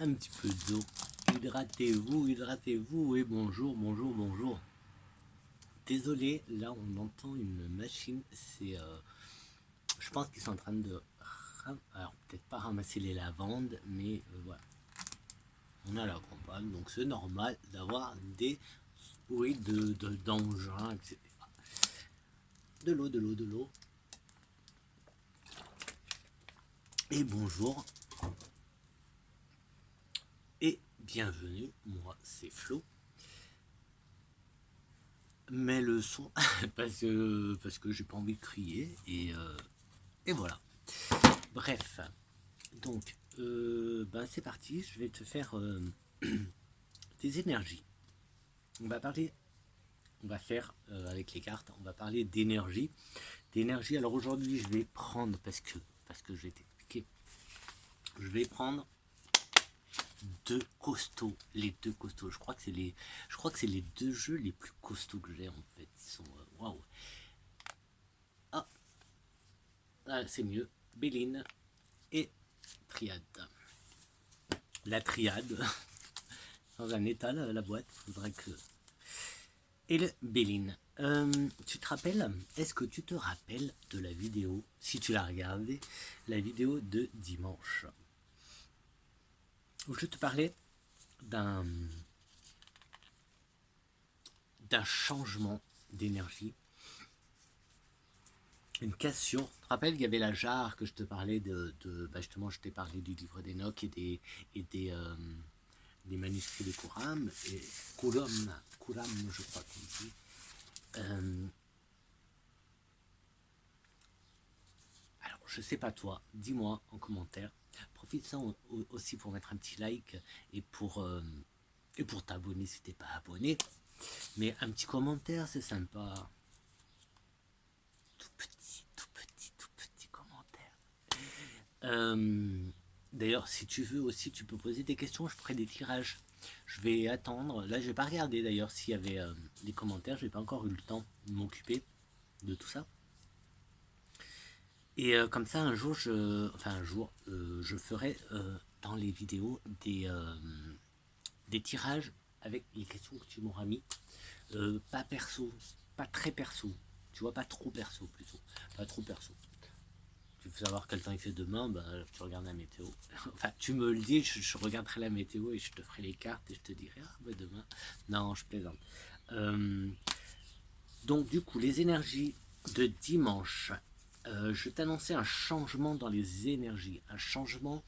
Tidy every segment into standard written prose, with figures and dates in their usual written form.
un petit peu d'eau. Hydratez-vous, hydratez-vous et bonjour, bonjour, bonjour. Désolé, là on entend une machine, je pense qu'ils sont en train de, alors peut-être pas ramasser les lavandes, mais voilà. On a la campagne, donc c'est normal d'avoir des bruits d'engins, etc. De l'eau, de l'eau, de l'eau. Et bonjour. Et bienvenue, moi c'est Flo. Mais le son, parce que j'ai pas envie de crier, et voilà. Bref, donc, c'est parti, je vais te faire des énergies. On va parler, on va faire avec les cartes, on va parler d'énergie. D'énergie, alors aujourd'hui je vais prendre, parce que je vais t'expliquer, je vais prendre deux costauds, les deux costauds. Je crois que c'est les deux jeux les plus costauds que j'ai en fait. Ils sont waouh. Ah, c'est mieux. Béline et Triade. La Triade, dans un état la boîte, faudrait que. Et le Béline. Tu te rappelles, est-ce que tu te rappelles de la vidéo, si tu l'as regardée, la vidéo de dimanche, où je te parlais d'un changement d'énergie, une cassure. Tu te rappelles, il y avait la jarre que je te parlais justement, je t'ai parlé du livre d'Enoch et des manuscrits de Qumran, et Qumran, je crois qu'on dit. Alors, je sais pas toi, dis-moi en commentaire. Profite-en aussi pour mettre un petit like et pour t'abonner si t'es pas abonné. Mais un petit commentaire, c'est sympa. Tout petit, tout petit, tout petit commentaire. D'ailleurs, si tu veux aussi, tu peux poser des questions, je ferai des tirages. Je vais attendre. Là, je vais pas regarder d'ailleurs s'il y avait des commentaires. J'ai pas encore eu le temps de m'occuper de tout ça. Et comme ça, un jour, je ferai dans les vidéos des tirages avec les questions que tu m'auras mis. Pas perso, pas très perso. Tu vois, pas trop perso plutôt. Pas trop perso. Tu veux savoir quel temps il fait demain, tu regardes la météo. Enfin, tu me le dis, je regarderai la météo et je te ferai les cartes et je te dirai, demain. Non, je plaisante. Donc, du coup, les énergies de dimanche. Je t'annonçais un changement dans les énergies, un changement,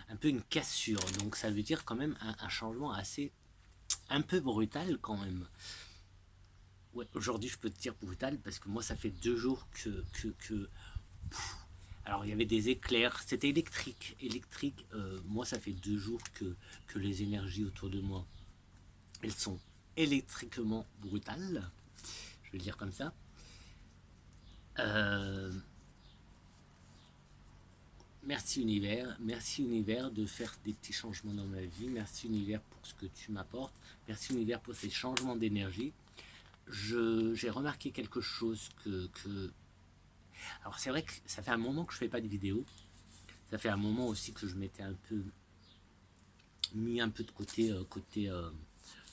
un peu une cassure. Donc, ça veut dire quand même un changement assez, un peu brutal quand même. Ouais, aujourd'hui, je peux te dire brutal parce que moi, ça fait 2 jours que alors, il y avait des éclairs, c'était électrique. Moi, ça fait 2 jours que les énergies autour de moi, elles sont électriquement brutales. Je vais le dire comme ça. Merci univers de faire des petits changements dans ma vie. Merci univers pour ce que tu m'apportes. Merci univers pour ces changements d'énergie. J'ai remarqué quelque chose alors c'est vrai que ça fait un moment que je fais pas de vidéo. Ça fait un moment aussi que je m'étais un peu mis un peu de côté,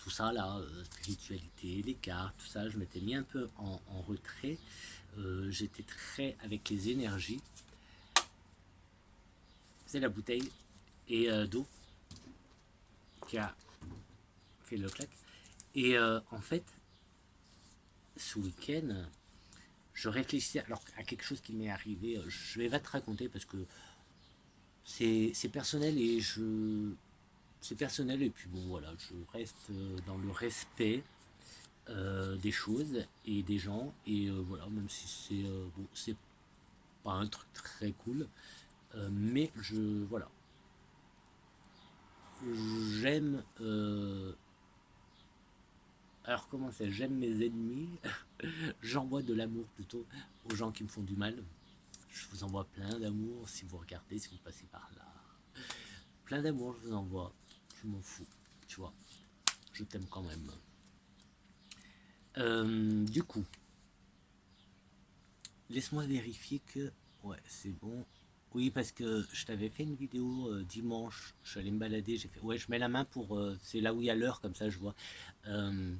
tout ça là, spiritualité, les cartes, tout ça. Je m'étais mis un peu en retrait. J'étais très avec les énergies. C'est la bouteille et d'eau qui a fait le clac. Et en fait, ce week-end, je réfléchissais alors à quelque chose qui m'est arrivé. Je vais te raconter parce que c'est personnel et c'est personnel et puis bon voilà, je reste dans le respect des choses et des gens et voilà, même si c'est pas un truc très cool, mais voilà, j'aime alors comment c'est, j'aime mes ennemis. J'envoie de l'amour plutôt aux gens qui me font du mal. Je vous envoie plein d'amour si vous regardez, si vous passez par là. Plein d'amour, je vous envoie. Je m'en fous, tu vois. Je t'aime quand même. Du coup, laisse-moi vérifier que... Ouais, c'est bon. Oui, parce que je t'avais fait une vidéo dimanche, je suis allé me balader, j'ai fait, ouais, je mets la main pour, c'est là où il y a l'heure, comme ça je vois. Euh,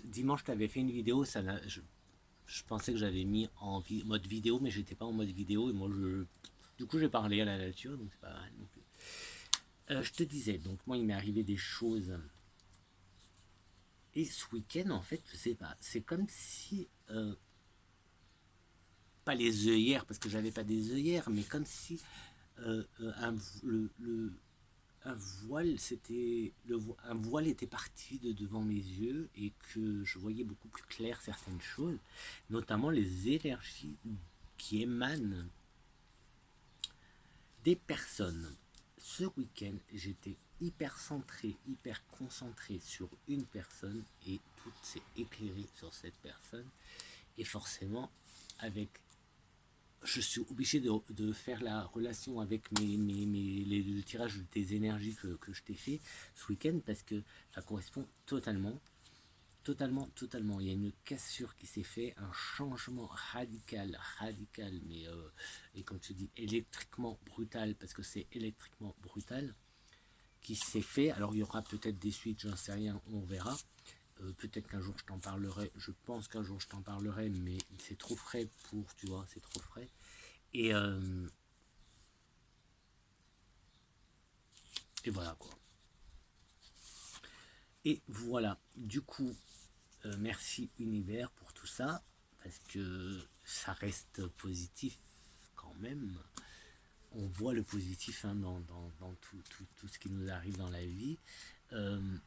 Dimanche, je t'avais fait une vidéo, je pensais que j'avais mis en mode vidéo, mais j'étais pas en mode vidéo, et moi, du coup, j'ai parlé à la nature, donc c'est pas mal non plus. Je te disais, donc moi, il m'est arrivé des choses, et ce week-end, en fait, je sais pas, c'est comme si, pas les œillères, parce que j'avais pas des œillères, mais comme si un voile, un voile était parti de devant mes yeux et que je voyais beaucoup plus clair certaines choses, notamment les énergies qui émanent des personnes. Ce week-end, j'étais hyper centré, hyper concentré sur une personne et tout s'est éclairé sur cette personne. Et forcément, avec je suis obligé de faire la relation avec le tirage des énergies que je t'ai fait ce week-end parce que ça correspond totalement, totalement, totalement. Il y a une cassure qui s'est fait, un changement radical, radical, mais et comme tu dis, électriquement brutal parce que c'est électriquement brutal qui s'est fait. Alors il y aura peut-être des suites, j'en sais rien, on verra. Peut-être qu'un jour je t'en parlerai, je pense qu'un jour je t'en parlerai, mais c'est trop frais pour, tu vois, c'est trop frais. Et, euh, et voilà quoi. Et voilà, du coup, merci Univers pour tout ça, parce que ça reste positif quand même. On voit le positif hein, dans tout ce qui nous arrive dans la vie.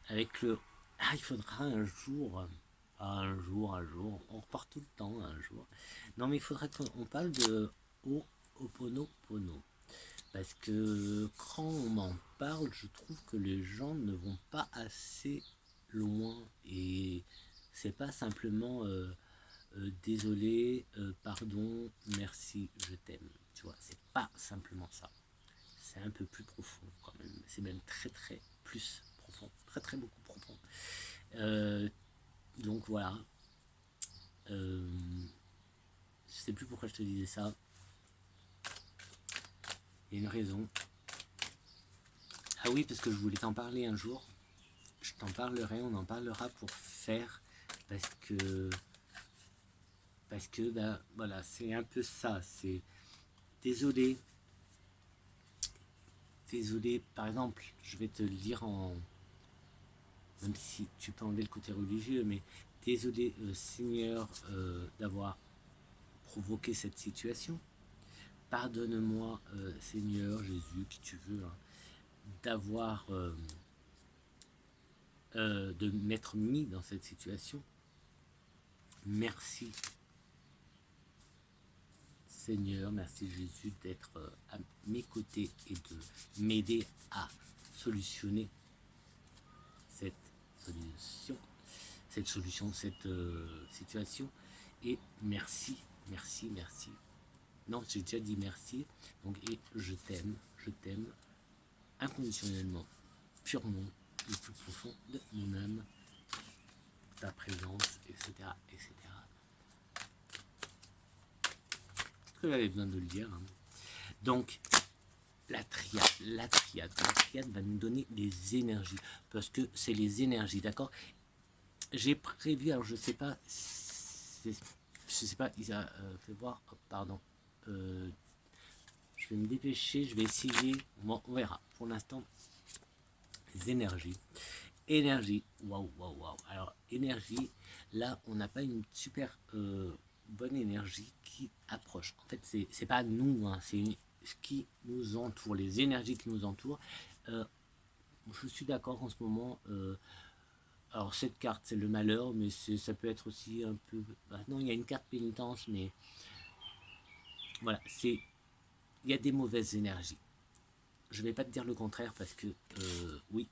Avec le... Ah, il faudra un jour, on repart tout le temps un jour. Non mais il faudra qu'on parle de Ho'oponopono. Parce que quand on m'en parle, je trouve que les gens ne vont pas assez loin. Et c'est pas simplement désolé, pardon, merci, je t'aime. Tu vois, c'est pas simplement ça. C'est un peu plus profond quand même. C'est même très très plus profond. Très très beaucoup profond. Euh, donc voilà. Euh, je sais plus pourquoi je te disais ça. Il y a une raison. Ah oui, parce que je voulais t'en parler un jour. Je t'en parlerai, on en parlera pour faire parce que ben voilà, c'est un peu ça, c'est désolé, désolé, par exemple, je vais te le dire en même si tu peux enlever le côté religieux, mais désolé Seigneur d'avoir provoqué cette situation. Pardonne-moi Seigneur Jésus, qui tu veux, hein, d'avoir de m'être mis dans cette situation. Merci Seigneur, merci Jésus d'être à mes côtés et de m'aider à solutionner cette solution, cette situation. Et merci, merci, merci. Non, j'ai déjà dit merci. Donc, et je t'aime inconditionnellement, purement, le plus profond de mon âme, ta présence, etc., etc. Est-ce que j'avais besoin de le dire hein. Donc, la triade va nous donner les énergies, parce que c'est les énergies, d'accord. J'ai prévu, alors je sais pas, il a fait voir, oh, pardon, euh, je vais me dépêcher, je vais essayer, on verra. Pour l'instant, les énergies. Énergie, waouh, waouh, waouh. Alors, énergie, là, on n'a pas une super bonne énergie qui approche. En fait, c'est pas nous, hein, ce qui nous entoure, les énergies qui nous entourent. Euh, je suis d'accord en ce moment. Alors, cette carte, c'est le malheur, mais ça peut être aussi un peu. Bah, non, il y a une carte pénitence, mais voilà, il y a des mauvaises énergies. Je vais pas te dire le contraire parce que, oui,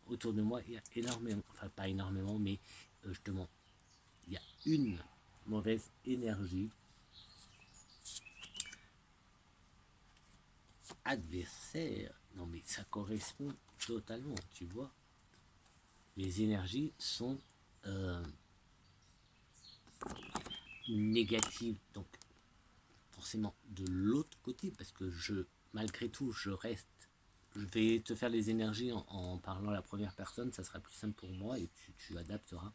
autour de moi, il y a énormément, enfin, pas énormément, mais justement, il y a une mauvaise énergie adversaire. Non, mais ça correspond totalement, tu vois. Les énergies sont négatives. Donc, forcément de l'autre côté, parce que malgré tout, je vais te faire les énergies en parlant à la première personne, ça sera plus simple pour moi et tu adapteras.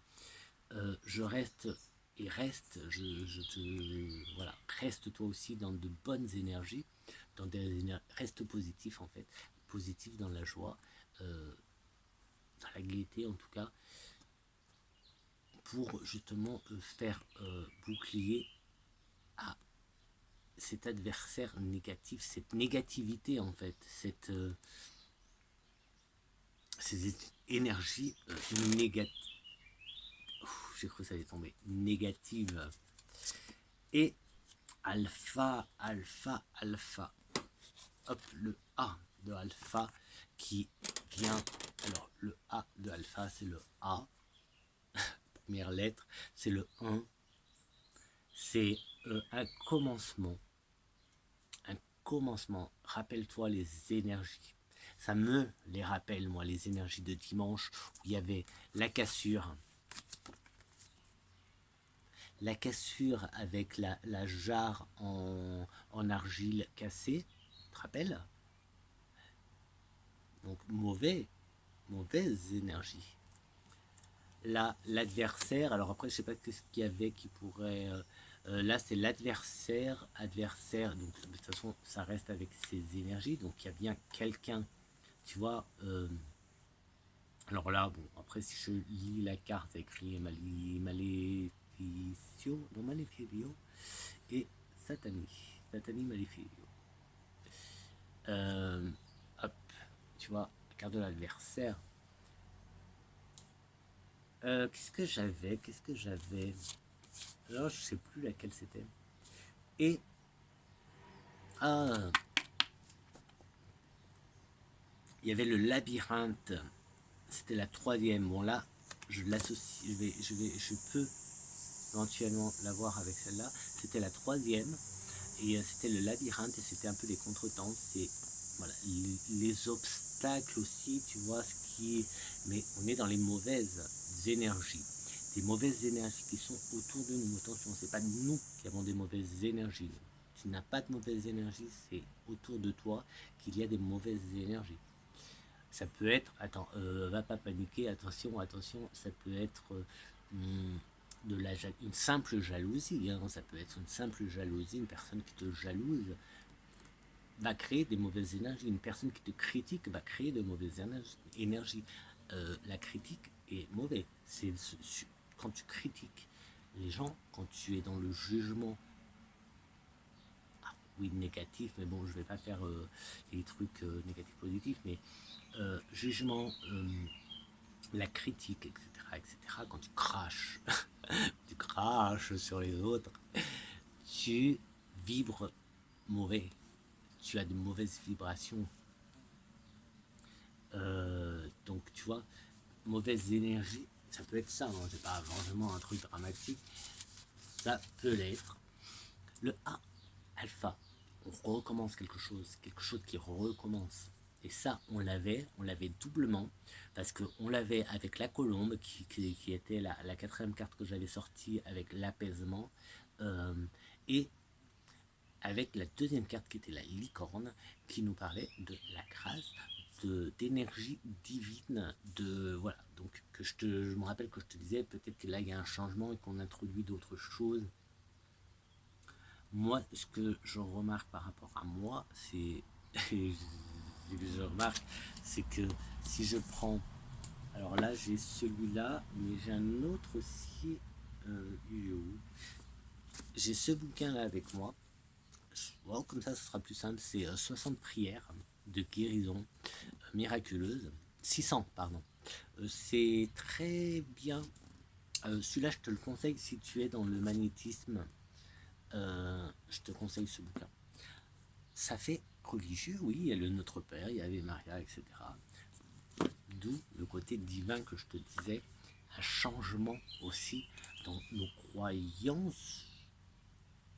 Je reste et reste, voilà, reste toi aussi dans de bonnes énergies, reste positif en fait, positif dans la joie, dans la gaieté en tout cas, pour justement faire bouclier à cet adversaire négatif, cette négativité en fait, ces énergies négatives. J'ai cru que ça allait tomber. Négative. Et alpha, alpha, alpha. Hop, le A de alpha qui vient. Alors, le A de alpha, c'est le A. Première lettre, c'est le 1. C'est un commencement. Un commencement. Rappelle-toi les énergies. Ça me les rappelle, moi, les énergies de dimanche où il y avait la cassure. La cassure avec la jarre en argile cassée, tu te rappelles? Donc mauvaise énergie. Là, l'adversaire, alors après je sais pas ce qu'il y avait qui pourrait... là c'est l'adversaire, donc de toute façon ça reste avec ses énergies, donc il y a bien quelqu'un, tu vois... alors là, bon, après si je lis la carte, écrit Maleficio, non Maleficio, et Satani Maleficio. Hop, tu vois, carte de l'adversaire. Qu'est-ce que j'avais alors je sais plus laquelle c'était. Et il y avait le labyrinthe, c'était la troisième. Bon là je l'associe, je peux éventuellement l'avoir avec celle-là. C'était la troisième et c'était le labyrinthe et c'était un peu les contretemps, c'est voilà, les obstacles aussi, tu vois, mais on est dans les mauvaises énergies, des mauvaises énergies qui sont autour de nous. Attention, c'est pas nous qui avons des mauvaises énergies. Tu n'as pas de mauvaises énergies, c'est autour de toi qu'il y a des mauvaises énergies. Ça peut être, attends, va pas paniquer, attention, ça peut être une simple jalousie, hein, ça peut être une simple jalousie, une personne qui te jalouse va créer des mauvaises énergies, une personne qui te critique va créer de mauvaises énergies. La critique est mauvaise, quand tu critiques les gens, quand tu es dans le jugement, oui négatif, mais bon je vais pas faire les trucs négatifs positifs, mais jugement, la critique, etc., quand tu craches, tu craches sur les autres, tu vibres mauvais, tu as de mauvaises vibrations. Donc tu vois, mauvaise énergie, ça peut être ça, hein, c'est pas vraiment un truc dramatique, ça peut l'être. Le A, alpha, on recommence quelque chose qui recommence. Et ça, on l'avait doublement, parce qu'on l'avait avec la colombe, qui était la quatrième carte que j'avais sortie avec l'apaisement, et avec la deuxième carte qui était la licorne, qui nous parlait de la grâce, d'énergie divine, voilà. Donc je me rappelle que je te disais, peut-être que là il y a un changement et qu'on introduit d'autres choses. Moi, ce que je remarque par rapport à moi, c'est c'est que si je prends, alors là j'ai celui-là, mais j'ai un autre aussi, j'ai ce bouquin là avec moi. Bon, comme ça ce sera plus simple, c'est 60 prières de guérison miraculeuse, 600 pardon. C'est très bien. Celui-là je te le conseille si tu es dans le magnétisme. Je te conseille ce bouquin. Ça fait religieux, oui, il y a le Notre Père, il y avait Maria, etc. D'où le côté divin que je te disais, un changement aussi dans nos croyances.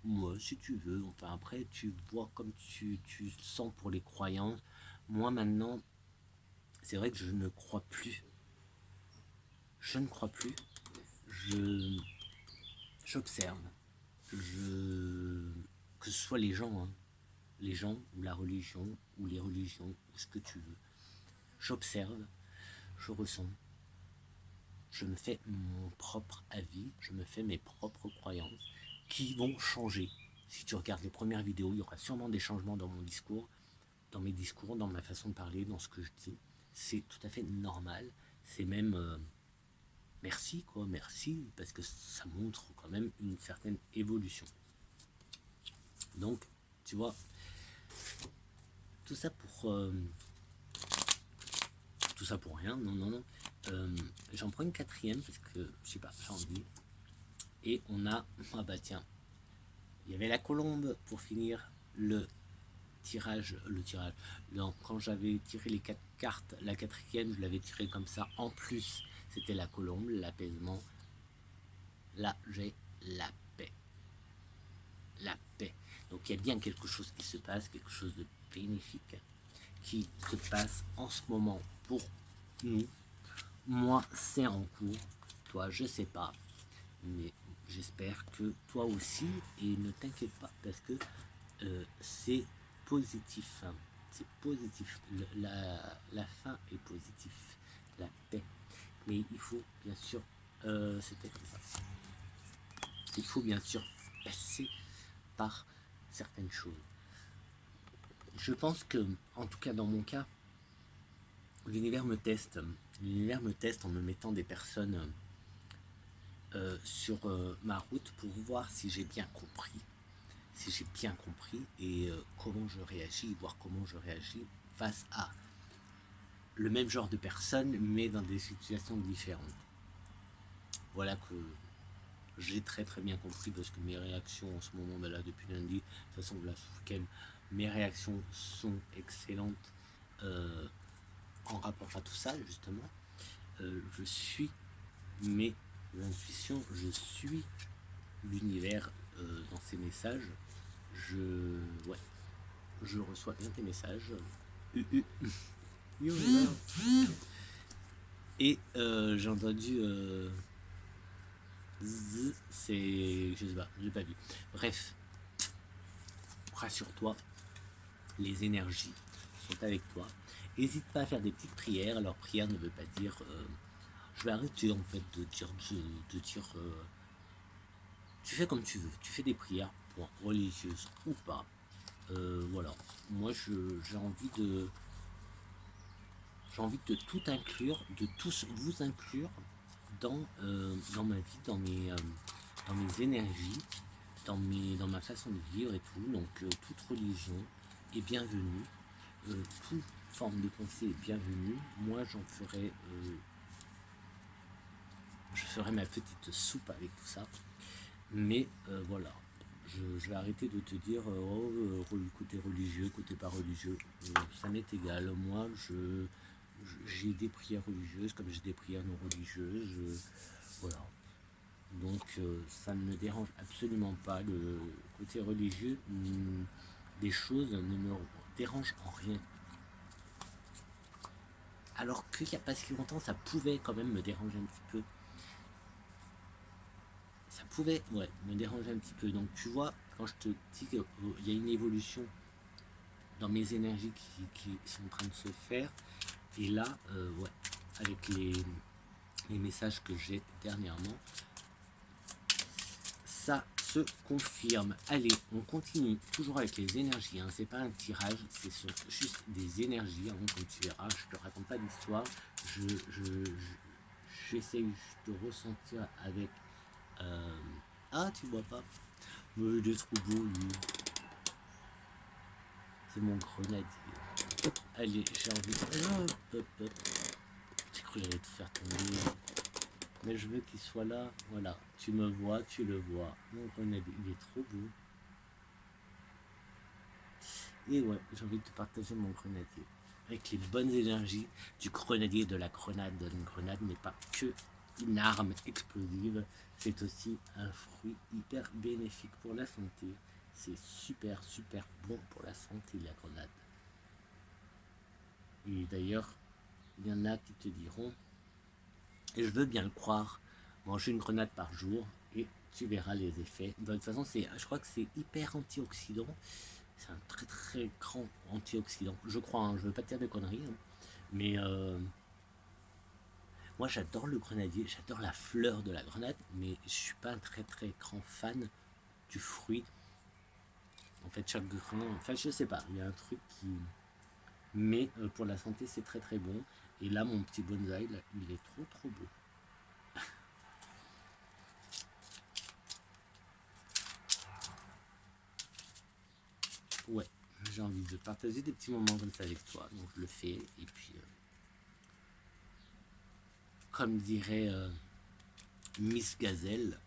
Moi, si tu veux, enfin après, tu vois comme tu sens pour les croyances. Moi maintenant, c'est vrai que je ne crois plus. Je ne crois plus. J'observe. que ce soit les gens, hein, les gens ou la religion ou les religions ou ce que tu veux. J'observe, je ressens, je me fais mon propre avis, je me fais mes propres croyances qui vont changer. Si tu regardes les premières vidéos, il y aura sûrement des changements dans mon discours, dans mes discours, dans ma façon de parler, dans ce que je dis. C'est tout à fait normal. C'est même merci, quoi, merci, parce que ça montre quand même une certaine évolution. Donc, tu vois, tout ça pour rien, non. J'en prends une quatrième parce que, je sais pas, j'ai envie. Et on a, ah bah tiens, il y avait la colombe pour finir le tirage. Non, quand j'avais tiré les 4 cartes, la quatrième, je l'avais tirée comme ça. En plus, c'était la colombe, l'apaisement. Là, j'ai la paix. La paix. Donc il y a bien quelque chose qui se passe, quelque chose de bénéfique qui se passe en ce moment pour nous. Moi, c'est en cours. Toi, je sais pas. Mais j'espère que toi aussi. Et ne t'inquiète pas parce que c'est positif. C'est positif. La fin est positive. La paix. Mais il faut bien sûr. C'était comme ça. Il faut bien sûr passer par certaines choses. Je pense que, en tout cas dans mon cas, l'univers me teste. L'univers me teste en me mettant des personnes sur ma route pour voir si j'ai bien compris. Si j'ai bien compris et comment je réagis, voir comment je réagis face à le même genre de personnes, mais dans des situations différentes. Voilà que j'ai très très bien compris parce que mes réactions en ce moment, ben là depuis lundi, de toute façon là ce week-end, mes réactions sont excellentes en rapport à tout ça justement. Je suis mes intuitions, je suis l'univers dans ces messages. Ouais, je reçois bien tes messages. Et j'ai entendu c'est, je sais pas, j'ai pas vu. Bref, rassure-toi, les énergies sont avec toi. N'hésite pas à faire des petites prières. Alors prière ne veut pas dire je vais arrêter en fait de dire tu fais comme tu veux, tu fais des prières bon, religieuses ou pas. Voilà, moi j'ai envie de tout inclure, de tous vous inclure dans ma vie, dans mes énergies, dans ma façon de vivre et tout. Donc toute religion est bienvenue, toute forme de pensée est bienvenue. Moi je ferai ma petite soupe avec tout ça. Mais voilà, je vais arrêter de te dire côté religieux, côté pas religieux. Ça m'est égal. Moi, j'ai des prières religieuses comme j'ai des prières non religieuses. Voilà. Donc ça ne me dérange absolument pas. Le côté religieux des choses ne me dérange en rien. Alors qu'il n'y a pas si longtemps, ça pouvait quand même me déranger un petit peu. Ça pouvait me déranger un petit peu. Donc tu vois, quand je te dis qu'il y a une évolution dans mes énergies qui sont en train de se faire, et là, avec les messages que j'ai dernièrement, ça se confirme. Allez, on continue toujours avec les énergies. Hein. C'est pas un tirage, c'est juste des énergies. Hein, comme tu verras, je te raconte pas d'histoire. J'essaye de ressentir avec. Ah, tu vois pas. Mais il est trop beau, lui. C'est mon grenadier. Allez, j'ai envie de. J'ai cru que j'allais te faire tomber. Mais je veux qu'il soit là. Voilà. Tu me vois, tu le vois. Mon grenadier, il est trop beau. Et ouais, j'ai envie de te partager mon grenadier. Avec les bonnes énergies du grenadier de la grenade. Une grenade n'est pas que une arme explosive. C'est aussi un fruit hyper bénéfique pour la santé. C'est super bon pour la santé, la grenade. Et d'ailleurs, il y en a qui te diront, et je veux bien le croire, manger une grenade par jour et tu verras les effets. De toute façon, je crois que c'est hyper antioxydant. C'est un très très grand antioxydant. Je crois, hein, je veux pas te dire de conneries. Hein. Mais moi j'adore le grenadier, j'adore la fleur de la grenade, mais je suis pas un très très grand fan du fruit. En fait, chaque grain, enfin je sais pas, il y a un truc qui. Mais pour la santé, c'est très très bon. Et là, mon petit bonsaï, là, il est trop trop beau. Ouais, j'ai envie de partager des petits moments comme ça avec toi, donc je le fais. Et puis, comme dirait Miss Gazelle,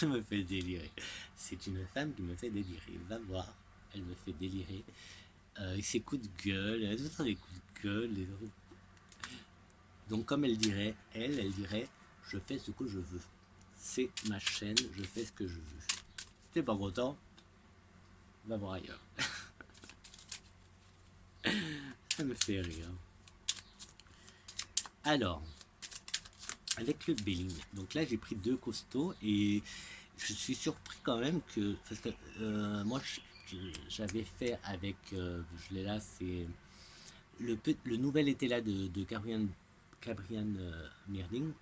elle me fait délirer. C'est une femme qui me fait délirer. Va voir, elle me fait délirer. Avec ses coups de gueule, elle a des coups de gueule. Donc, comme elle dirait, elle dirait, je fais ce que je veux. C'est ma chaîne, je fais ce que je veux. Si t'es pas content, va voir ailleurs. Ça me fait rire. Alors, avec le Belling, donc là j'ai pris 2 costauds et je suis surpris quand même que. Parce que moi j'avais fait avec. Je l'ai là, c'est. Le nouvel était là de Cabrian Miring.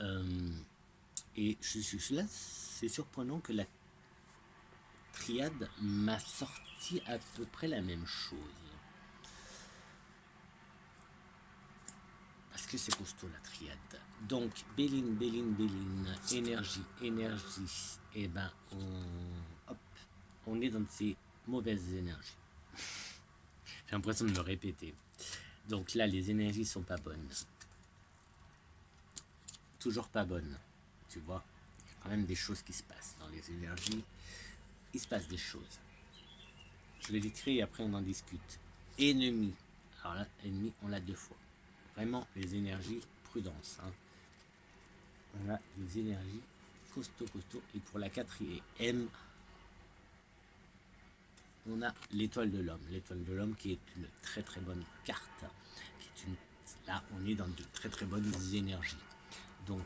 euh, et là, c'est surprenant que la triade m'a sorti à peu près la même chose. Parce que c'est costaud la triade. Donc, Béline, énergie, et ben on est dans ces mauvaises énergies. J'ai l'impression de me répéter. Donc là, les énergies sont pas bonnes. Toujours pas bonnes. Tu vois, il y a quand même des choses qui se passent dans les énergies. Il se passe des choses. Je vais l'écrire et après on en discute. Ennemi. Alors là, ennemi, on l'a 2 fois. Vraiment, les énergies, prudence. Hein. On a des énergies costaud. Et pour la 4e, on a l'étoile de l'homme. L'étoile de l'homme qui est une très très bonne carte. Là, on est dans de très très bonnes énergies. Donc,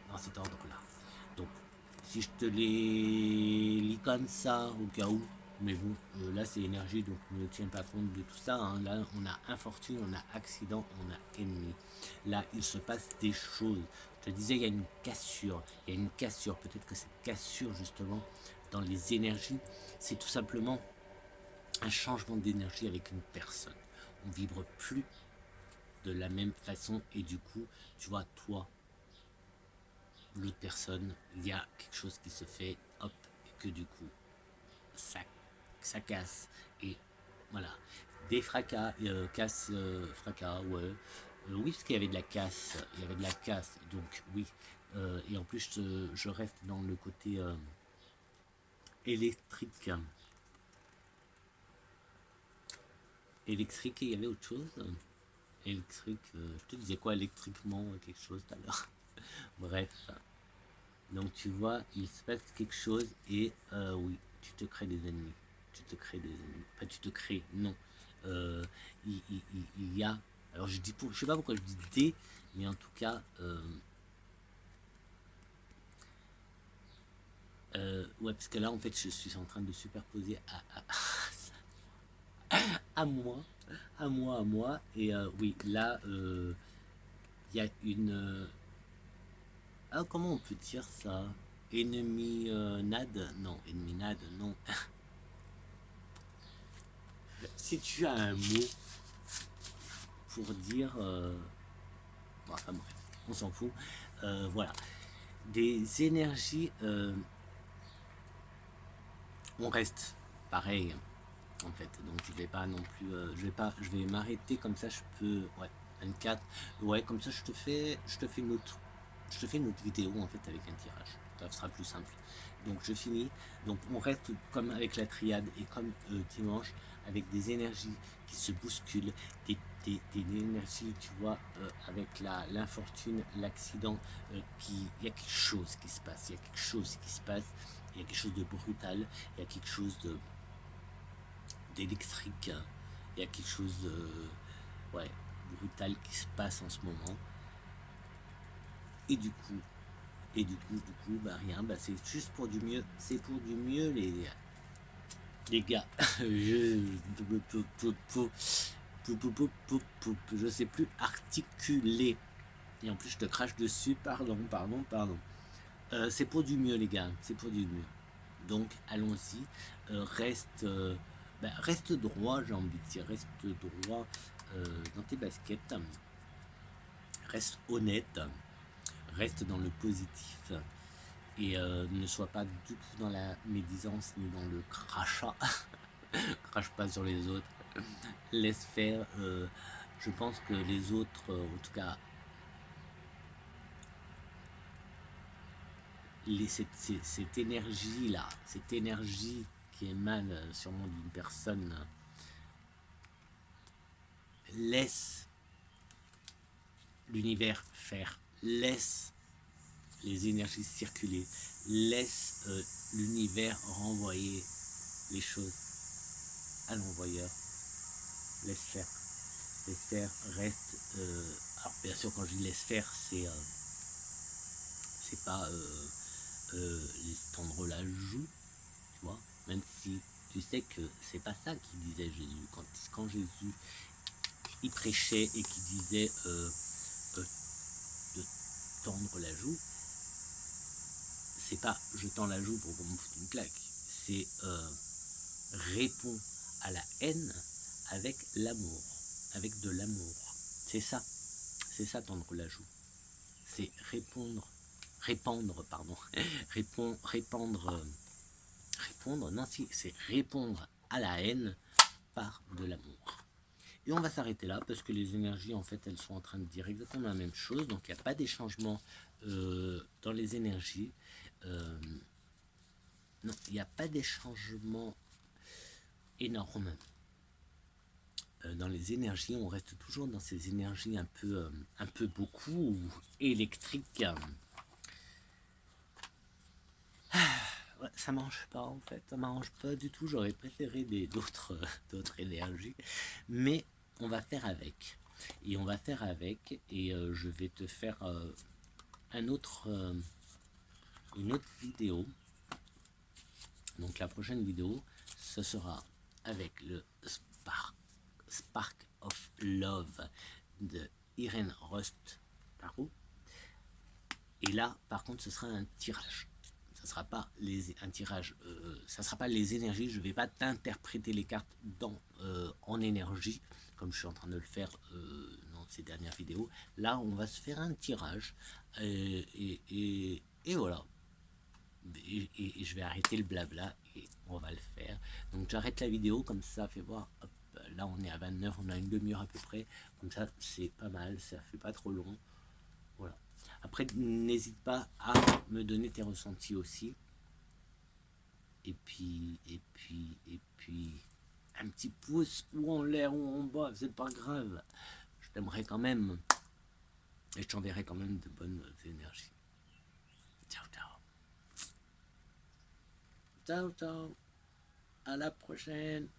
dans cet ordre-là. Donc, si je te les lis comme ça, au cas où, mais bon, là c'est énergie, donc ne tiens pas compte de tout ça. Hein. Là, on a infortune, on a accident, on a ennemi. Là, il se passe des choses. Je te disais, il y a une cassure. Il y a une cassure. Peut-être que cette cassure, justement, dans les énergies, c'est tout simplement un changement d'énergie avec une personne. On vibre plus de la même façon et du coup, tu vois, toi, l'autre personne, il y a quelque chose qui se fait, hop, et que du coup, ça casse. Et voilà, des fracas, fracas, ouais. Oui, parce qu'il y avait de la casse, il y avait de la casse, donc oui. Et en plus, je reste dans le côté électrique. Électrique, et il y avait autre chose. Électrique, je te disais quoi électriquement, quelque chose tout à l'heure. Bref. Donc tu vois, il se passe quelque chose et oui, tu te crées des ennemis. Tu te crées des ennemis. Enfin, tu te crées, non. Euh, il y a. Alors je sais pas pourquoi je dis des, mais en tout cas, ouais, parce que là en fait je suis en train de superposer à moi, à moi, et oui, là il y a une. Ah, comment on peut dire ça? Ennemi nade? Non, ennemi nade, non. Si tu as un mot pour dire. Bon, enfin bref, on s'en fout. Voilà. Des énergies. On reste pareil, en fait. Donc je vais pas non plus. Je vais m'arrêter comme ça, je peux. Ouais, 24. Ouais, comme ça, je te fais une autre. Je te fais une autre vidéo en fait avec un tirage. Ça sera plus simple. Donc je finis. Donc on reste comme avec la triade et comme dimanche avec des énergies qui se bousculent, des énergies, tu vois, avec l'infortune, l'accident, il y a quelque chose qui se passe, il y a quelque chose qui se passe, il y a quelque chose de brutal, il y a quelque chose d'électrique, il y a quelque chose de brutal qui se passe en ce moment. Et du coup, Et du coup, bah rien, bah c'est juste pour du mieux. C'est pour du mieux, les gars. Je sais plus articuler. Et en plus, je te crache dessus. Pardon, pardon, pardon. C'est pour du mieux, les gars. C'est pour du mieux. Donc, allons-y. Reste droit, j'ai envie de dire. Reste droit dans tes baskets. Reste honnête. Reste dans le positif. Et ne sois pas du tout dans la médisance ni dans le crachat. Crache pas sur les autres. Laisse faire. Je pense que les autres, en tout cas, cette énergie-là, cette énergie qui émane sûrement d'une personne, laisse l'univers faire. Laisse les énergies circuler. Laisse l'univers renvoyer les choses à l'envoyeur. Laisse faire. Laisse faire, reste. Alors, bien sûr, quand je dis laisse faire, c'est pas les tendre la joue, tu vois, même si tu sais que c'est pas ça qu'il disait Jésus. Quand Jésus il prêchait et qu'il disait de tendre la joue, c'est pas je tends la joue pour qu'on me foute une claque, c'est réponds à la haine avec l'amour, avec de l'amour. C'est ça tendre la joue. C'est répandre, non, si, c'est répondre à la haine par de l'amour. Et on va s'arrêter là parce que les énergies, en fait, elles sont en train de dire exactement la même chose. Donc, il n'y a pas des changements dans les énergies. Non, il n'y a pas des changements énormes dans les énergies. On reste toujours dans ces énergies un peu beaucoup électriques. Ouais, ça mange pas en fait, ça m'arrange pas du tout. J'aurais préféré d'autres énergies, mais on va faire avec. Et on va faire avec, et je vais te faire une autre vidéo. Donc la prochaine vidéo, ce sera avec le Spark of Love de Irene Rust Parou. Et là, par contre, ce sera un tirage. Ça sera pas un tirage, ça sera pas les énergies. Je vais pas t'interpréter les cartes en énergie comme je suis en train de le faire dans ces dernières vidéos. Là, on va se faire un tirage et voilà. Et je vais arrêter le blabla et on va le faire. Donc j'arrête la vidéo comme ça, fait voir. Hop, là, on est à 29, on a une demi-heure à peu près. Comme ça, c'est pas mal, ça fait pas trop long. Voilà. Après, n'hésite pas à me donner tes ressentis aussi. Et puis, un petit pouce ou en l'air ou en bas, c'est pas grave. Je t'aimerais quand même. Et je t'enverrai quand même de bonnes énergies. Ciao, ciao. Ciao, ciao. À la prochaine.